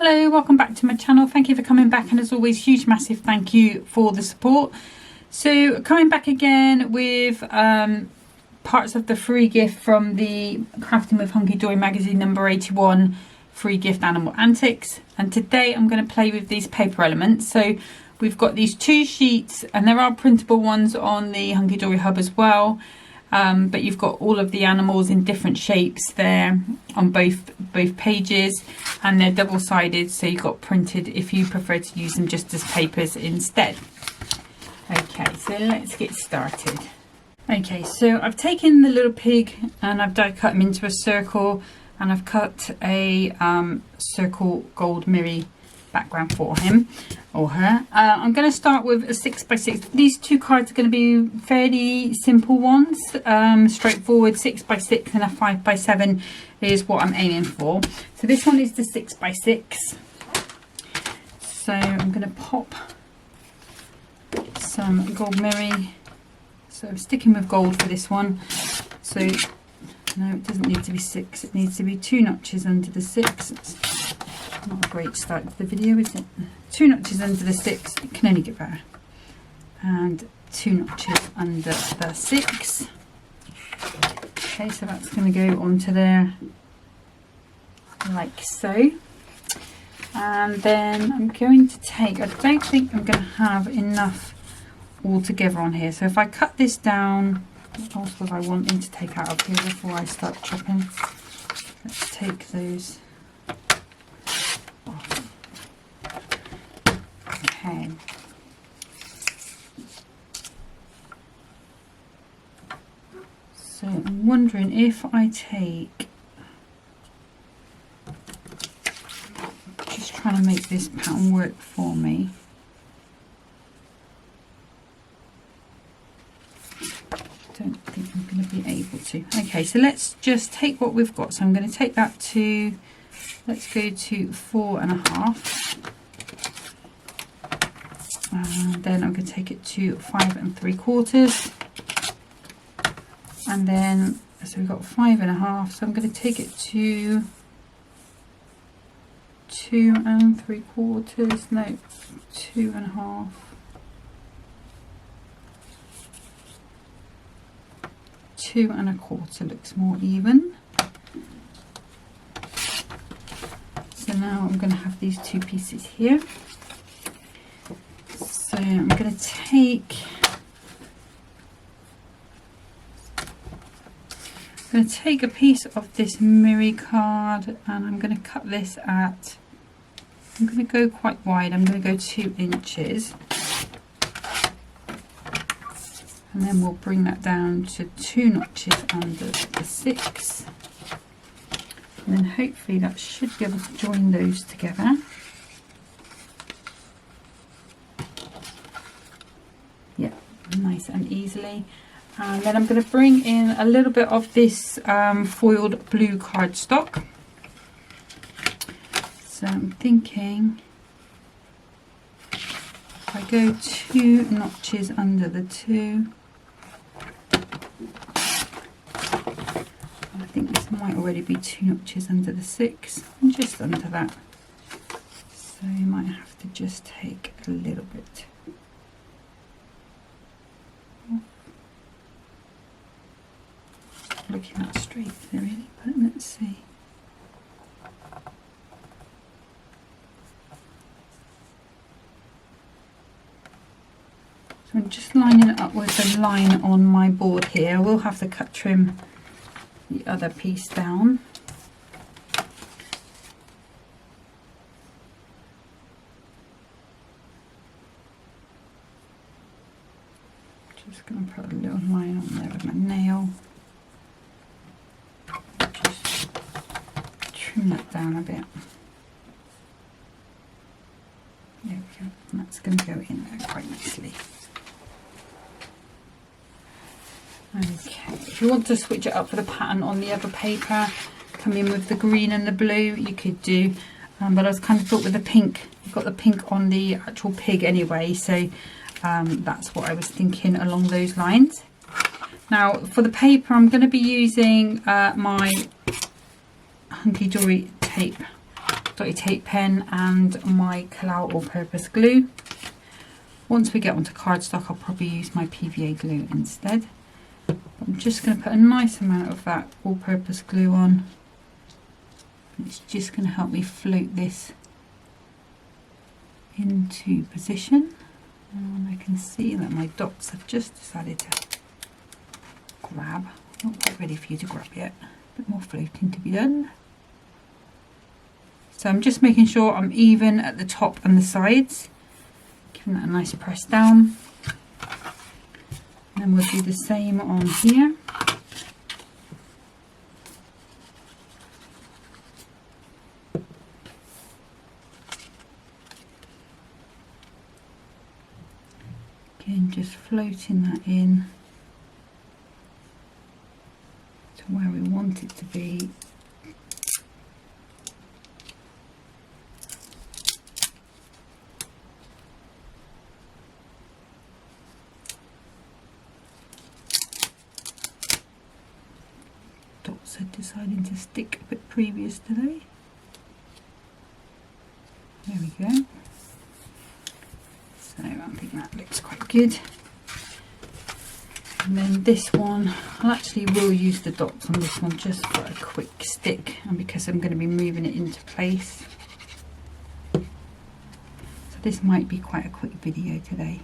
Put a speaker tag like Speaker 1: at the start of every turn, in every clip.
Speaker 1: Hello, welcome back to my channel. Thank you for coming back, and as always, huge massive thank you for the support. So coming back again with parts of the free gift from the Crafting with Hunkydory Magazine number 81 free gift Animal Antics, and today I'm going to play with these paper elements. So we've got these two sheets, and there are printable ones on the Hunkydory hub as well. But you've got all of the animals in different shapes there on both pages, and they're double-sided, so you've got printed if you prefer to use them just as papers instead. Okay, so let's get started. Okay, so I've taken the little pig and I've die cut him into a circle, and I've cut a circle gold mirror background for him or her. I'm going to start with a 6x6. These two cards are going to be fairly simple ones, straightforward. 6x6 and a 5x7 is what I'm aiming for. So this one is the 6x6. So I'm going to pop some gold mirror. So I'm sticking with gold for this one. So no, it doesn't need to be 6, it needs to be 2 notches under the 6. It's not a great start to the video, is it? 2 notches under the 6, it can only get better. And 2 notches under the 6. Okay, so that's going to go onto there like so. And then I'm going to take, I don't think I'm going to have enough all together on here. So if I cut this down, what else was I wanting to take out of here before I start chopping? Let's take those off. Okay. So I'm wondering if I take, just trying to make this pattern work for me. Don't think I'm going to be able to. Okay, so let's just take what we've got. So I'm going to take that to, let's go to 4.5, and then I'm going to take it to 5 3/4, and then so we've got 5.5, so I'm going to take it to 2 3/4, no, 2.5. 2 1/4 looks more even. So now I'm going to have these two pieces here. So I'm going to take, a piece of this mirror card, and I'm going to cut this at, I'm going to go quite wide, I'm going to go 2 inches. And then we'll bring that down to 2 notches under the 6. And then hopefully that should be able to join those together. Yeah, nice and easily. And then I'm going to bring in a little bit of this foiled blue cardstock. So I'm thinking if I go 2 notches under the 2, I think this might already be 2 notches under the 6, and just under that. So you might have to just take a little bit off. Looking that straight there really, but let's see. So I'm just lining it up with the line on my board here. I will have to cut trim the other piece down. Just going to put a little line on there with my nail. Just trim that down a bit. There we go. And that's going to go in there quite nicely. Okay, if you want to switch it up for the pattern on the other paper, come in with the green and the blue, you could do, but I was kind of thought with the pink, you've got the pink on the actual pig anyway, so that's what I was thinking along those lines. Now for the paper, I'm going to be using my Hunkydory tape dotty tape pen and my Collal all-purpose glue. Once we get onto cardstock, I'll probably use my PVA glue instead. I'm just going to put a nice amount of that all-purpose glue on. It's just going to help me float this into position. And I can see that my dots have just decided to grab. Not quite ready for you to grab yet. A bit more floating to be done. So I'm just making sure I'm even at the top and the sides. Giving that a nice press down. And we'll do the same on here. Again, just floating that in to where we want it to be. Dots are deciding to stick a bit previous today. There we go. So I think that looks quite good. And then this one, I will use the dots on this one just for a quick stick, and because I'm going to be moving it into place. So this might be quite a quick video today,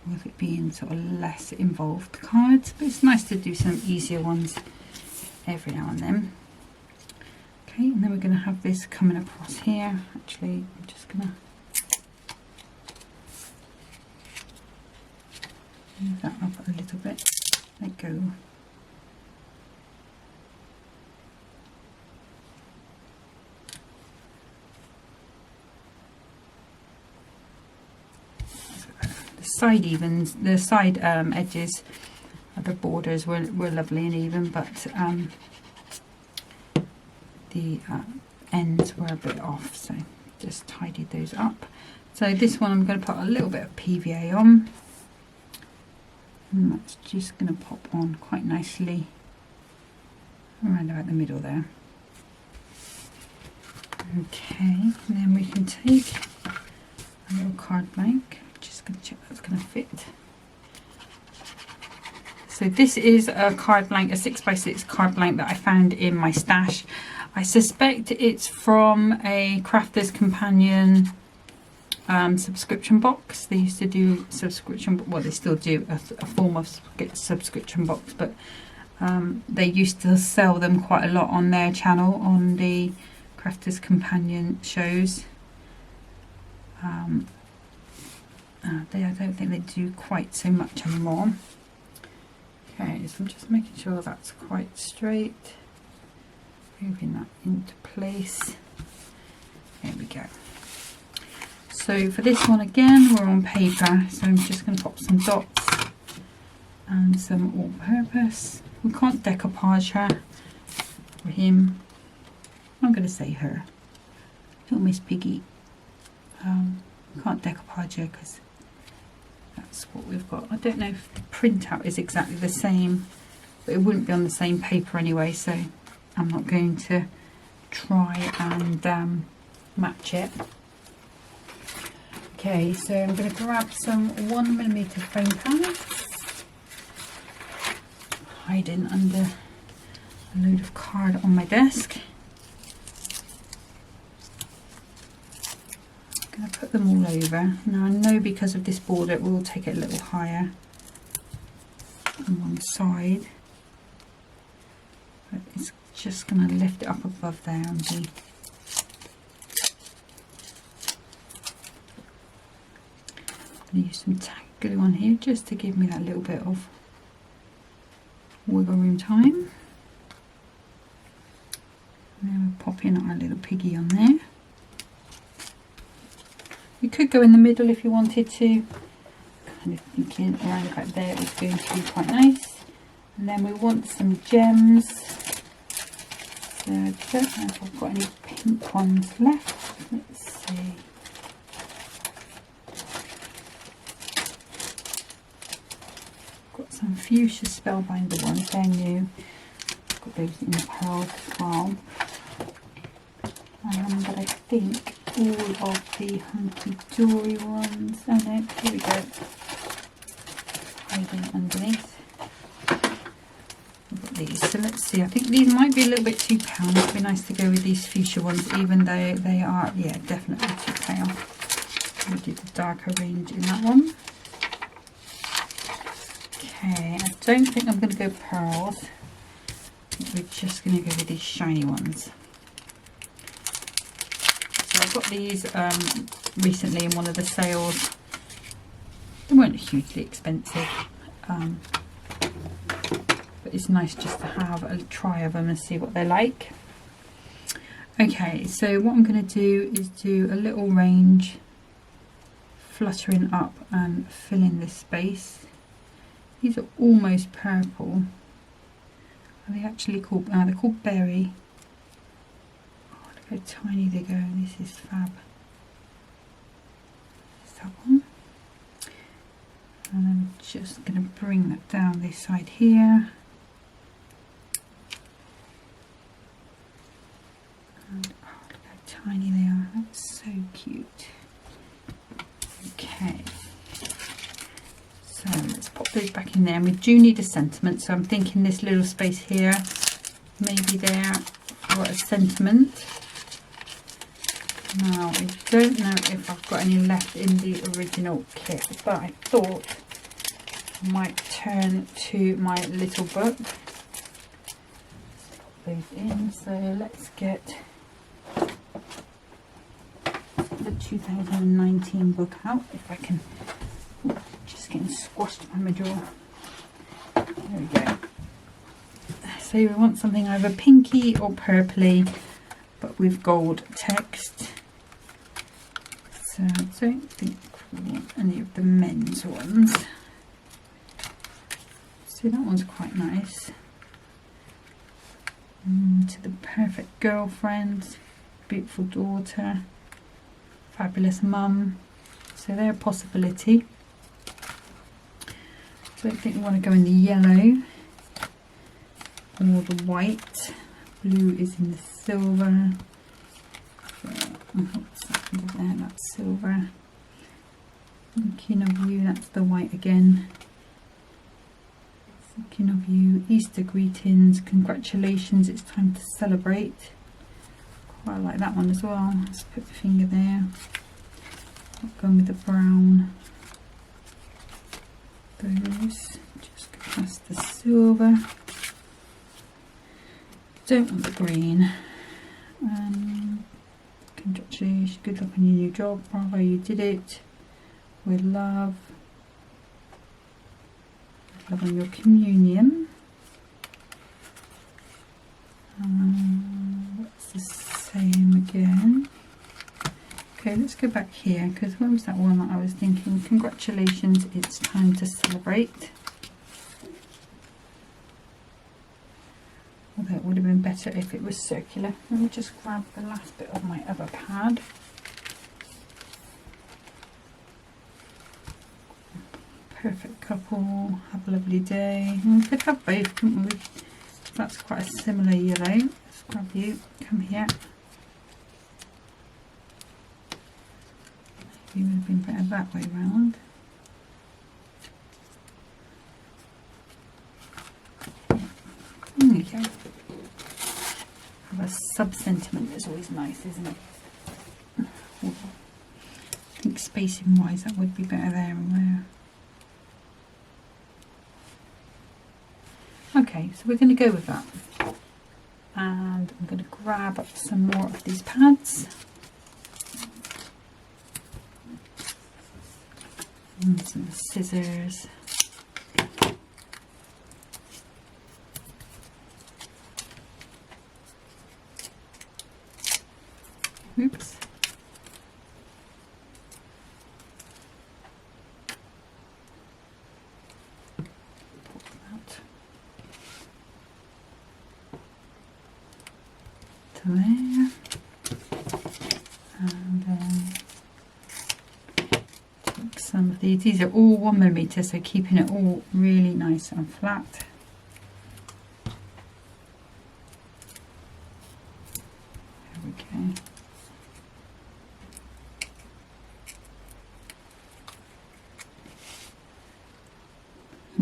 Speaker 1: with it being sort of less involved cards, but it's nice to do some easier ones every now and then. Okay, and then we're going to have this coming across here. Actually, I'm just going to move that up a little bit. Let go. The side edges of the borders were lovely and even, but the ends were a bit off, so just tidied those up. So this one I'm going to put a little bit of PVA on, and that's just going to pop on quite nicely around about the middle there. Okay, and then we can take a little card blank. Just going to check that's going to fit. So this is a card blank, a 6x6 card blank that I found in my stash. I suspect it's from a Crafter's Companion subscription box. They used to do subscription, well they still do a form of subscription box, but they used to sell them quite a lot on their channel, on the Crafter's Companion shows. I don't think they do quite so much anymore. Okay, so I'm just making sure that's quite straight. Moving that into place. There we go. So for this one again, we're on paper, so I'm just going to pop some dots and some all-purpose. We can't decoupage her or him. I'm going to say her. Little Miss Piggy. We can't decoupage her because that's what we've got. I don't know if the printout is exactly the same, but it wouldn't be on the same paper anyway, so I'm not going to try and match it. Okay, so I'm going to grab some 1mm foam pans, hiding under a load of card on my desk. I'm going to put them all over. Now I know because of this border it will take it a little higher on one side, but it's just going to lift it up above there and be use some tack glue on here just to give me that little bit of wiggle room time. And then we're popping our little piggy on there. You could go in the middle if you wanted to. Kind of thinking around about there it was going to be quite nice. And then we want some gems. So I don't know if I've got any pink ones left. Let's see. Got some fuchsia spellbinder ones, they're new. Got those in the pearls as well. think all of the Hunkydory ones. Oh no, here we go. Hiding underneath. I've got these. So let's see. I think these might be a little bit too pale. It'd be nice to go with these fuchsia ones, even though they are, yeah, definitely too pale. We'll do the darker range in that one. Okay, I don't think I'm going to go pearls. I think we're just going to go with these shiny ones. So I got these recently in one of the sales. They weren't hugely expensive, but it's nice just to have a try of them and see what they're like. Okay, so what I'm going to do is do a little range, fluttering up and filling this space. These are almost purple. Are they actually called? They're called berry. Oh, look how tiny they go. This is fab. There's that one. And I'm just going to bring that down this side here. And, oh, look how tiny they are. That's so cute. Okay. So let's pop those back in there, and we do need a sentiment, so I'm thinking this little space here may be there for a sentiment. Now I don't know if I've got any left in the original kit, but I thought I might turn to my little book. Pop those in, so let's get the 2019 book out if I can. Just getting squashed by my jaw. There we go. So we want something either pinky or purpley, but with gold text. So I don't think we want any of the men's ones. So that one's quite nice. To the perfect girlfriend, beautiful daughter, fabulous mum. So they're a possibility. So I think we want to go in the yellow or the white. Blue is in the silver. So, what's that under there? That's silver. Thinking of you, that's the white again. Thinking of you, Easter greetings, congratulations, it's time to celebrate. Quite like that one as well. Let's put the finger there. Going with the brown. Those, just go past the silver. Don't want the green. Congratulations, good luck on your new job, bravo, you did it. With love. Love on your communion. That's the same again. Okay, let's go back here, because where was that one that I was thinking? Congratulations, it's time to celebrate. Although it would have been better if it was circular. Let me just grab the last bit of my other pad. Perfect couple, have a lovely day. We could have both, couldn't we? That's quite a similar yellow. Let's grab you, come here. It would have been better that way round. There you go. Have a sub-sentiment is always nice, isn't it? I think spacing wise that would be better there and there. Okay, so we're going to go with that. And I'm going to grab up some more of these pads. And some scissors. Oops. Put that to there. And take some of these. These are all 1mm, so keeping it all really nice and flat. There we go.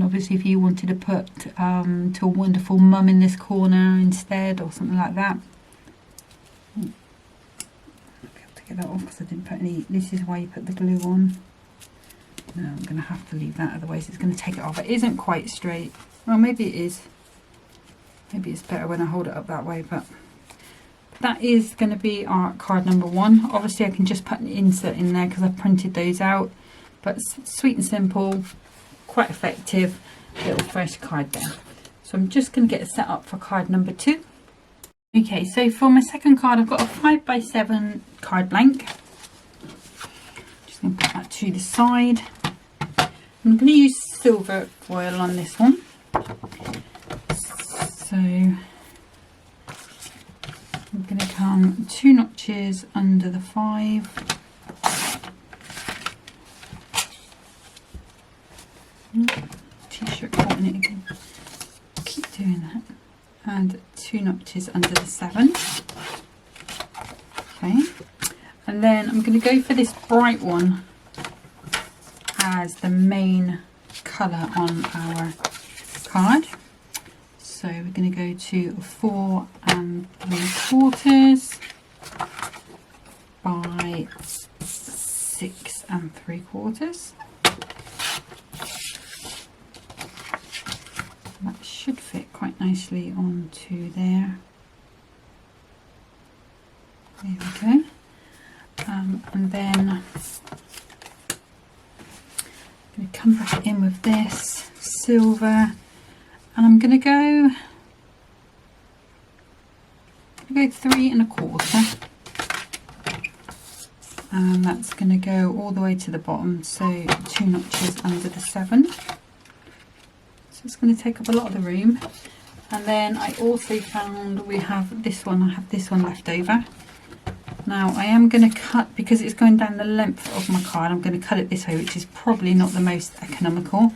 Speaker 1: And obviously if you wanted to put to a wonderful mum in this corner instead, or something like that. I'll be able to get that off because I didn't put any. This is why you put the glue on. No, I'm going to have to leave that, otherwise it's going to take it off. It isn't quite straight. Well, maybe it is. Maybe it's better when I hold it up that way, but that is going to be our card number 1. Obviously I can just put an insert in there because I've printed those out, but sweet and simple, quite effective little fresh card there. So I'm just going to get it set up for card number 2. Okay, so for my second card I've got a 5x7 card blank. Just going to put that to the side. I'm going to use silver foil on this one. So I'm going to come 2 notches under the 5. T-shirt caught in it again. Keep doing that. And 2 notches under the 7. Okay. And then I'm going to go for this bright one as the main colour on our card. So we're going to go to 4 3/4 by 6 3/4. That should fit quite nicely onto there. There we go. And then I'm going to come back in with this silver, and I'm going to go 3 1/4, and that's going to go all the way to the bottom, so 2 notches under the 7. So it's going to take up a lot of the room. And then I also found we have this one. I have this one left over. Now I am going to cut, because it's going down the length of my card, I'm going to cut it this way, which is probably not the most economical.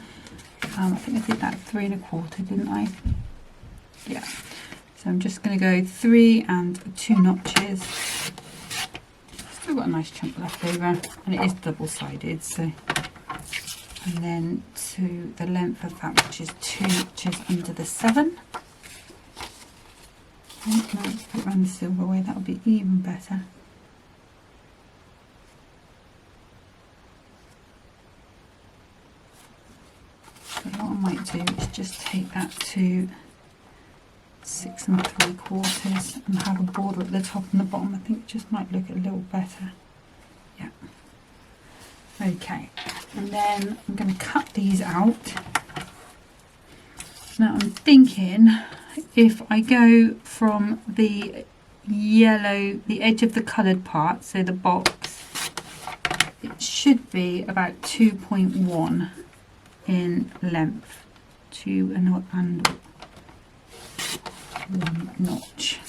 Speaker 1: I think I did that 3 1/4, didn't I? Yeah. So I'm just going to go 3 and 2 notches. Still got a nice chunk left over, and it is double-sided. So, and then to the length of that, which is 2 notches under the 7. Oh, no, let's put it around the silver way. That'll be even better. So what I might do is just take that to 6 3/4 and have a border at the top and the bottom. I think it just might look a little better. Yeah. Okay, and then I'm going to cut these out. Now I'm thinking, if I go from the yellow, the edge of the coloured part, so the box, it should be about 2.1 in length, 2 and 1 notch.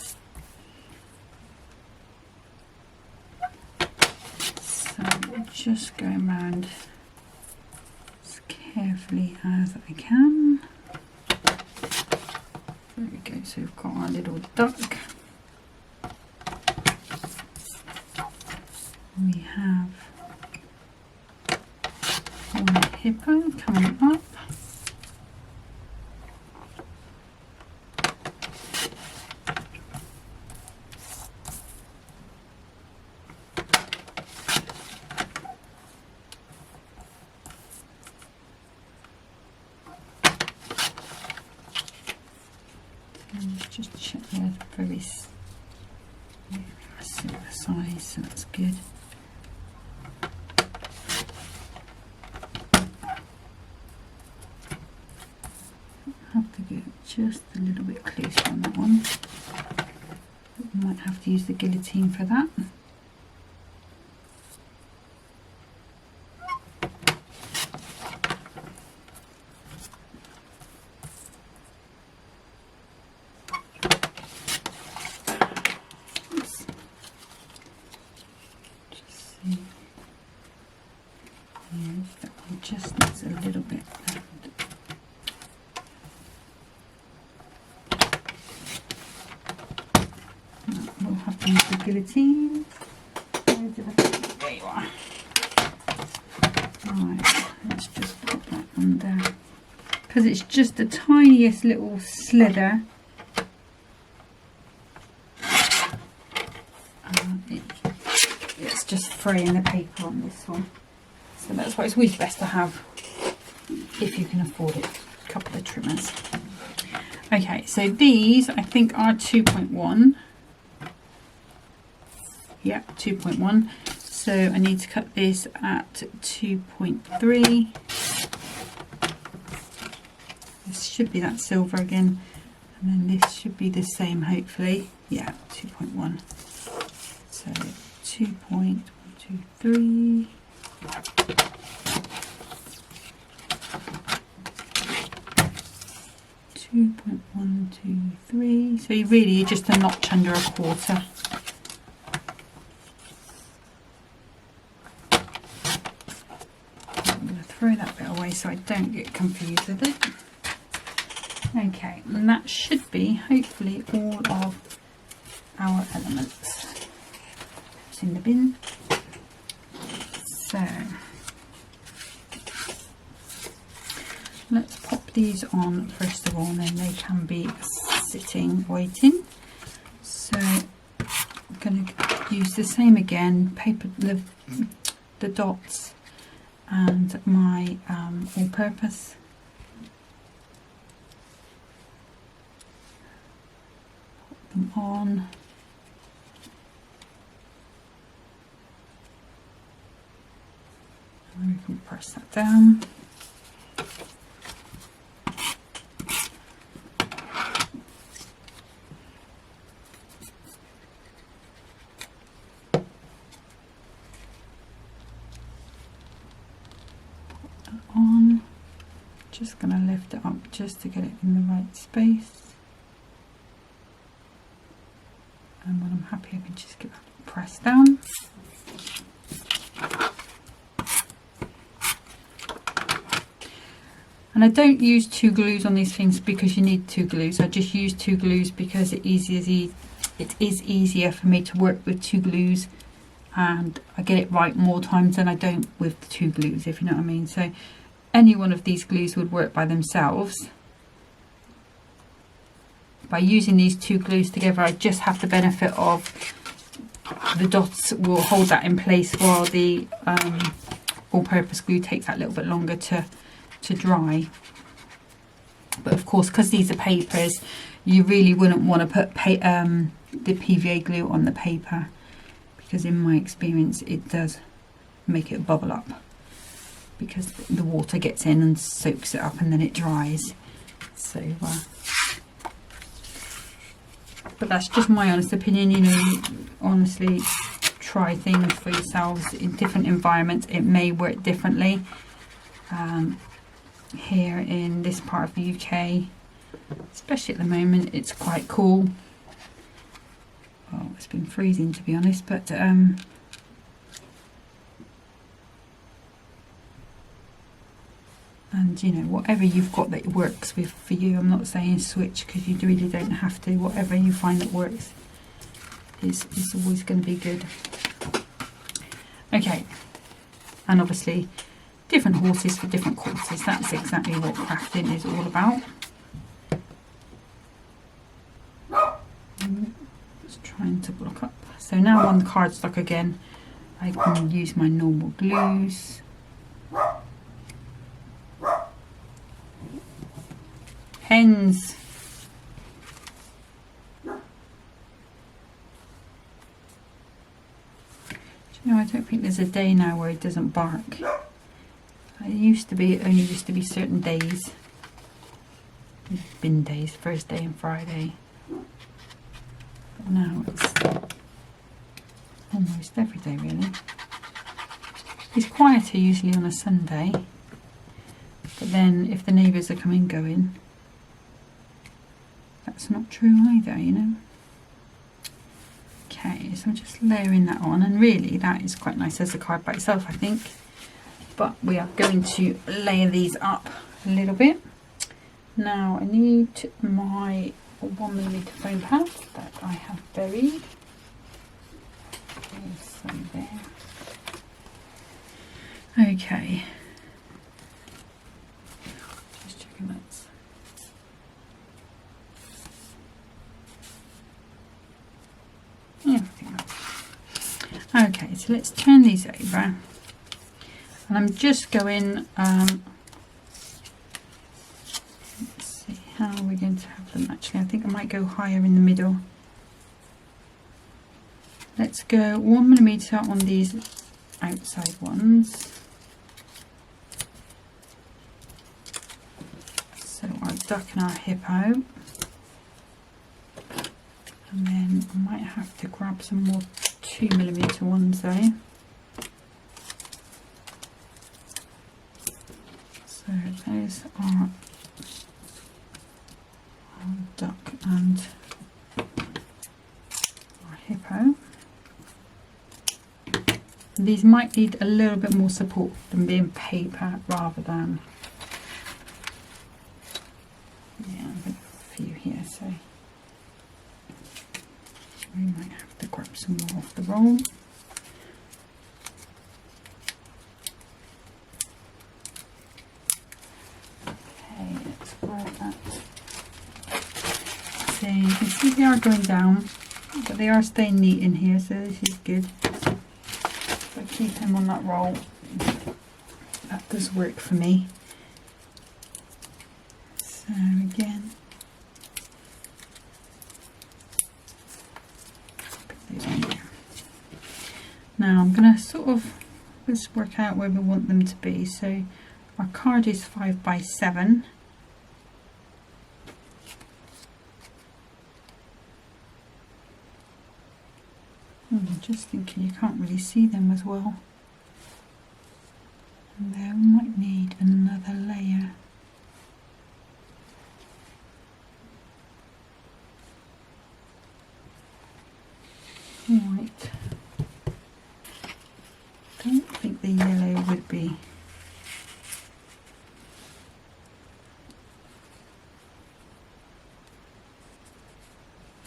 Speaker 1: So just going around as carefully as I can. There we go, so we've got our little duck. We have one hippo coming up. Just check they're very similar size, so that's good. Have to get just a little bit closer on that one. Might have to use the guillotine for that. Just needs a little bit left. We'll have to use the guillotine. Where did I put it? There you are. Right, let's just put that under. because it's just the tiniest little slither. It's just fraying the paper on this one, so that's why it's always best to have, if you can afford it, a couple of trimmers. Okay, so these I think are 2.1. Yeah, 2.1. So I need to cut this at 2.3. This should be that silver again, and then this should be the same, hopefully. Yeah, 2.1. So 2.123. 2.123. So you're just a notch under a quarter. I'm going to throw that bit away so I don't get confused with it. Okay, and that should be hopefully all of our elements. It's in the bin. So let's pop these on first of all, and then they can be sitting waiting. So I'm going to use the same again, paper, the dots and my all-purpose. Put them on. And we can press that down. On, just going to lift it up just to get it in the right space, and when I'm happy I can just give it a press down. And I don't use 2 glues on these things because you need 2 glues. I just use 2 glues because it is easier for me to work with 2 glues, and I get it right more times than I don't with 2 glues, if you know what I mean. So any one of these glues would work by themselves. By using these 2 glues together, I just have the benefit of the dots will hold that in place while the all-purpose glue takes that little bit longer to dry. But of course, because these are papers, you really wouldn't want to put the PVA glue on the paper, because in my experience it does make it bubble up, because the water gets in and soaks it up and then it dries. So but that's just my honest opinion, you know. Honestly, try things for yourselves in different environments. It may work differently. Here in this part of the UK, especially at the moment, it's quite cool. Well, it's been freezing, to be honest, but and you know, whatever you've got that works with for you. I'm not saying switch, because you really don't have to. Whatever you find that works is always going to be good. Okay, and obviously different horses for different courses. That's exactly what crafting is all about. Just trying to block up. So now on the cardstock again, I can use my normal glues. Hens. You know, I don't think there's a day now where it doesn't bark. It used to be, it only used to be certain days. Bin days, Thursday and Friday. But now it's almost every day, really. It's quieter usually on a Sunday. But then if the neighbours are coming and going, that's not true either, you know. Okay, so I'm just layering that on, and really that is quite nice as a card by itself, I think. But we are going to layer these up a little bit. Now I need my 1mm foam pad that I have buried. There's some there. Okay. Just checking that Yeah. Okay, so let's turn these over, and I'm just going. Let's see, how are we going to have them? Actually, I think I might go higher in the middle. Let's go 1mm on these outside ones. So our duck and our hippo. And then I might have to grab some more 2mm ones though. So those are our duck and our hippo. These might need a little bit more support than being paper rather than, yeah, I've got a few here, so we might have to grab some more off the roll. Okay, let's grab that. So you can see they are going down, but they are staying neat in here, so this is good. So keep them on that roll. That does work for me. So again, put those on there. Now I'm going to sort of, let's work out where we want them to be. So our card is 5 by 7. I'm just thinking you can't really see them as well. And there we might need another layer. Right. Don't think the yellow would be.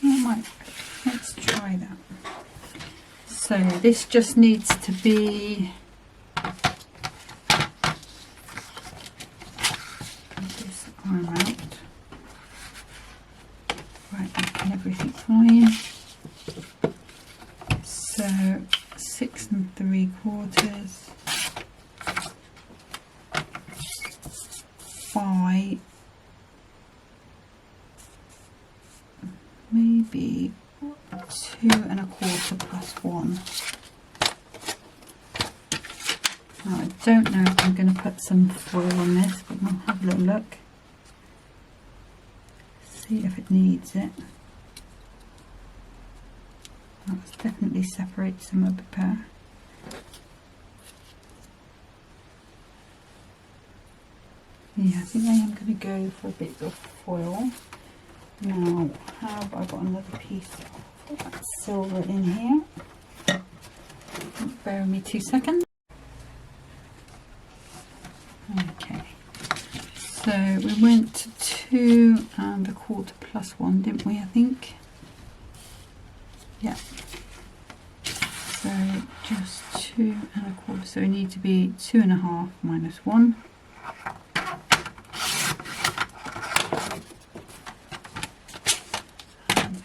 Speaker 1: Might. Let's try that. So this just needs to be this arm out. Right, making everything fine. So 6 3/4 by maybe 2 1/4 plus 1. Now I don't know if I'm going to put some foil on this, but we'll have a little look. See if it needs it. That definitely separates them a bit better. Yeah, I think I am going to go for a bit of foil. Now, have I got another piece of that silver in here? Bear with me 2 seconds. Okay, so we went 2 1/4 plus 1, didn't we? I think. Yeah. So just 2 1/4. So we need to be 2 1/2 minus 1.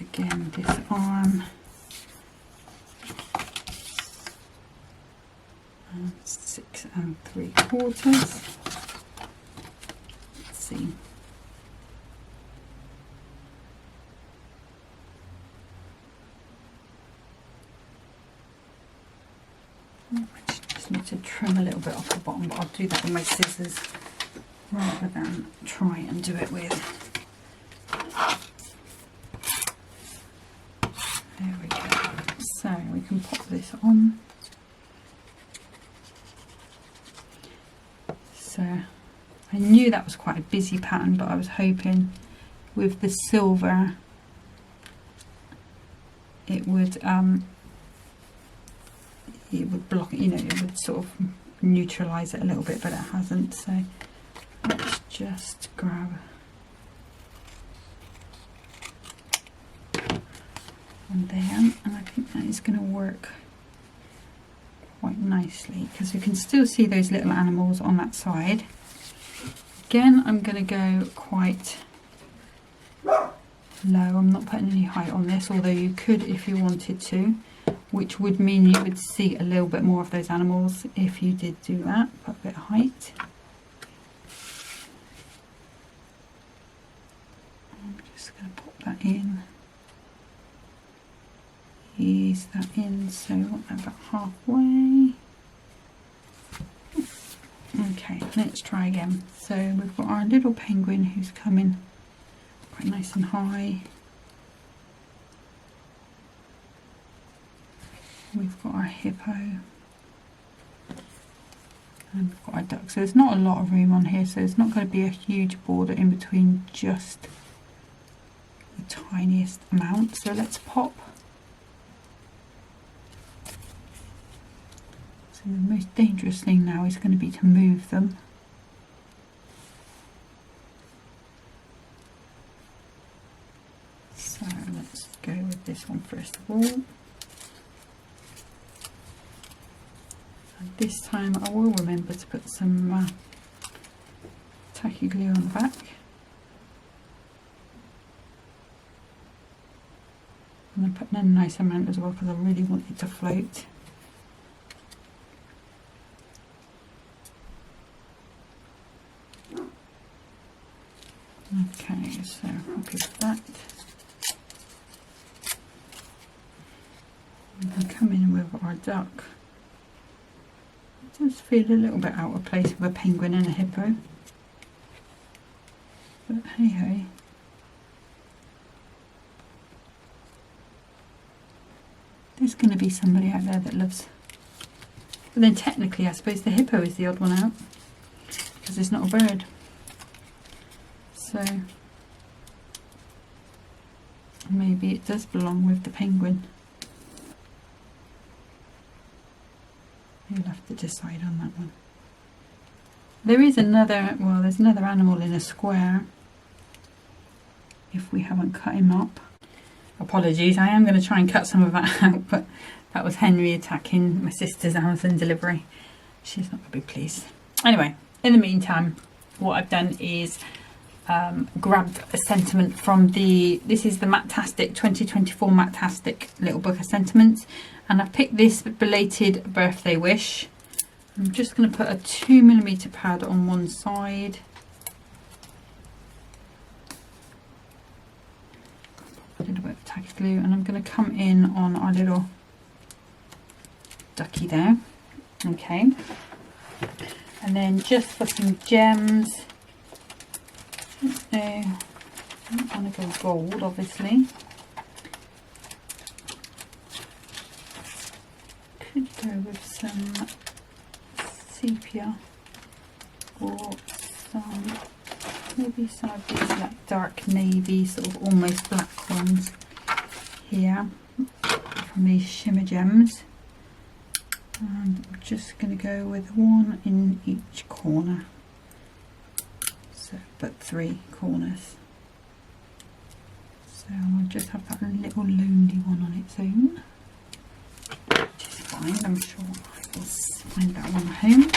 Speaker 1: Again, this arm, and 6 3/4. Let's see. I just need to trim a little bit off the bottom, but I'll do that with my scissors rather than try and do it with. There we go. So we can pop this on. So I knew that was quite a busy pattern, but I was hoping with the silver it would block it, you know, it would sort of neutralize it a little bit, but it hasn't. So let's just grab one there, and I think that is going to work quite nicely because we can still see those little animals on that side. Again, I'm going to go quite low. I'm not putting any height on this, although you could if you wanted to, which would mean you would see a little bit more of those animals if you did do that. Put a bit of height. I'm just going to pop that in. Ease that in, so about halfway. Okay, let's try again. So we've got our little penguin who's coming quite nice and high. We've got our hippo. And we've got our duck. So there's not a lot of room on here, so it's not going to be a huge border in between, just the tiniest amount. So let's pop. So the most dangerous thing now is going to be to move them. So let's go with this one first of all. And this time I will remember to put some tacky glue on the back. And I'm putting in a nice amount as well because I really want it to float. Okay, so happy with that. We can come in with our duck. It does feel a little bit out of place with a penguin and a hippo. But hey ho. There's going to be somebody out there that loves. But then technically I suppose the hippo is the odd one out, because it's not a bird. So maybe it does belong with the penguin. You'll have to decide on that one. There is another, well, there's another animal in a square if we haven't cut him up. Apologies, I am going to try and cut some of that out, but that was Henry attacking my sister's Amazon delivery. She's not going to be pleased. Anyway, in the meantime, what I've done is grabbed a sentiment from this is the Matastic 2024 Matastic little book of sentiments, and I've picked this belated birthday wish. I'm just going to put a 2mm pad on one side. A little bit of tacky glue, and I'm going to come in on our little ducky there. Okay, and then just for some gems. I'm not going to go gold, obviously. Could go with some sepia or some, maybe some of these like dark navy, sort of almost black ones here from these shimmer gems. And I'm just going to go with one in each corner. So, but 3 corners. So I'll just have that little lonely one on its own, which is fine. I'm sure I will find that one home.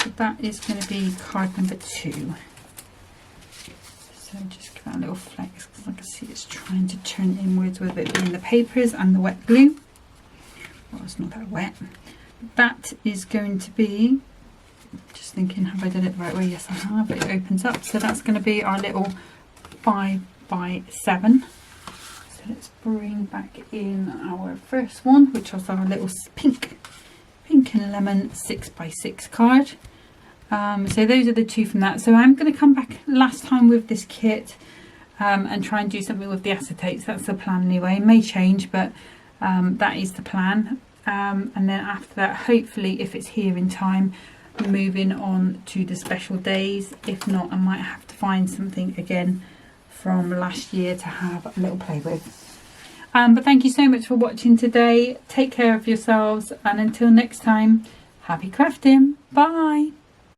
Speaker 1: So that is going to be card number 2. So just give that a little flex because I can see it's trying to turn inwards with it being the papers and the wet glue. Well, it's not that wet. That is going to be, just thinking, have I done it the right way? Yes, I have. It opens up. So that's going to be our little 5x7. So let's bring back in our first one, which was our little pink and lemon 6x6 card. So those are the 2 from that. So I'm going to come back last time with this kit and try and do something with the acetates. That's the plan anyway. It may change, but that is the plan. And then after that, hopefully, if it's here in time, moving on to the special days. If not, I might have to find something again from last year to have a little play with. But thank you so much for watching today. Take care of yourselves, and until next time, happy crafting. Bye.